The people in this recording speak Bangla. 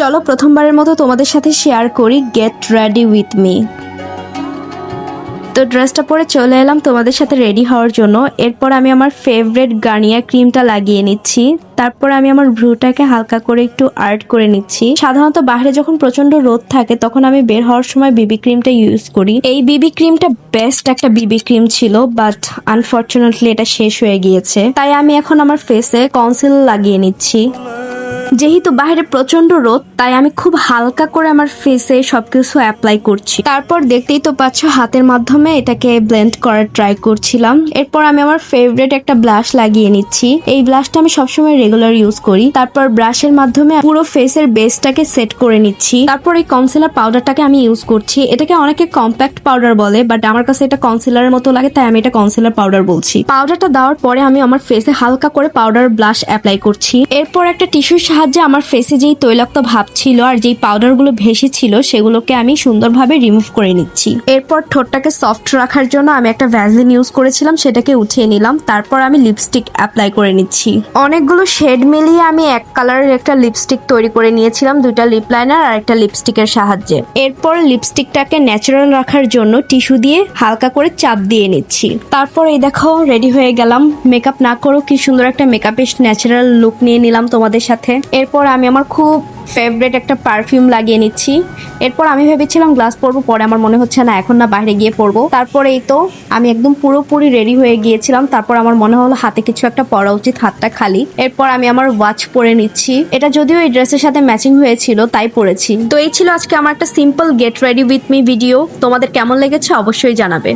চলো প্রথমবারের মতো তোমাদের সাথে শেয়ার করি গেট রেডি উইথ মি। তো ড্রেসটা পরে চলে এলাম তোমাদের সাথে রেডি হওয়ার জন্য। এরপর আমি আমার ফেভারিট গার্নিয়ার ক্রিমটা লাগিয়ে নিচ্ছি। তারপর আমি আমার ভ্রুটাকে হালকা করে একটু আর্ট করে নিচ্ছি। সাধারণত বাইরে যখন প্রচন্ড রোদ থাকে তখন আমি বের হওয়ার সময় বিবি ক্রিমটা ইউজ করি। এই বিবি ক্রিমটা বেস্ট একটা বিবি ক্রিম ছিল, বাট আনফরচুনেটলি এটা শেষ হয়ে গিয়েছে। তাই আমি এখন আমার ফেসে কনসিলার লাগিয়ে নিচ্ছি। যেহেতু বাইরে প্রচন্ড রোদ তাই আমি খুব হালকা করে আমার ফেসে সবকিছু অ্যাপ্লাই করছি। তারপর দেখতেই তো পাচ্ছ হাতের মাধ্যমে এটাকে ব্লেন্ড করার ট্রাই করছিলাম। এরপর আমি আমার ফেভারিট একটা ব্লাশ লাগিয়ে নিচ্ছি। এই ব্লাশটা আমি সবসময় রেগুলার ইউজ করি। তারপর ব্রাশের মাধ্যমে পুরো ফেসের বেসটাকে সেট করে নিচ্ছি। তারপর এই কনসিলার পাউডারটাকে আমি ইউজ করছি। এটাকে অনেকে কম্প্যাক্ট পাউডার বলে, বাট আমার কাছে এটা কনসিলারের মতো লাগে তাই আমি এটা কনসিলার পাউডার বলছি। পাউডারটা দেওয়ার পরে আমি আমার ফেসে হালকা করে পাউডার ব্লাশ অ্যাপ্লাই করছি। এরপর একটা টিস্যুর সাহায্যে আমার ফেসে যেই তৈলাক্ত ভাব ছিল আর যেই পাউডার গুলো ভেসে ছিল সেগুলোকে আমি সুন্দরভাবে রিমুভ করে নিচ্ছি। এরপর ঠোঁটটাকে সফট রাখার জন্য আমি একটা ভ্যাসলিন ইউজ করেছিলাম, সেটাকে উঠিয়ে নিলাম। তারপর আমি লিপস্টিক অ্যাপ্লাই করে নিচ্ছি। অনেকগুলো শেড মিলিয়ে আমি এক কালারের একটা লিপস্টিক তৈরি করে নিয়েছিলাম, দুইটা লিপ লাইনার আর একটা লিপস্টিকের সাহায্যে। এরপর লিপস্টিকটাকে ন্যাচারাল রাখার জন্য টিস্যু দিয়ে হালকা করে চাপ দিয়ে নিচ্ছি। তারপর এই দেখো রেডি হয়ে গেলাম। মেকআপ না করেও কি সুন্দর একটা মেকআপের ন্যাচারাল লুক নিয়ে নিলাম তোমাদের সাথে। এরপর আমি আমার খুব ফেভারিট একটা পারফিউম লাগিয়ে নিচ্ছি। এরপর আমি ভেবেছিলাম গ্লাস পরবো, পরে আমার মনে হচ্ছে না এখন না, বাইরে গিয়ে পরবো। তারপরে এই তো আমি একদম পুরোপুরি রেডি হয়ে গিয়েছিলাম। তারপর আমার মনে হলো হাতে কিছু একটা পরা উচিত, হাতটা খালি। এরপর আমি আমার ওয়াচ পরে নিচ্ছি। এটা যদিও এই ড্রেসের সাথে ম্যাচিং হয়েছিল তাই পরেছি। তো এই ছিল আজকে আমার একটা simple get ready with me video. তোমাদের কেমন লেগেছে অবশ্যই জানাবে।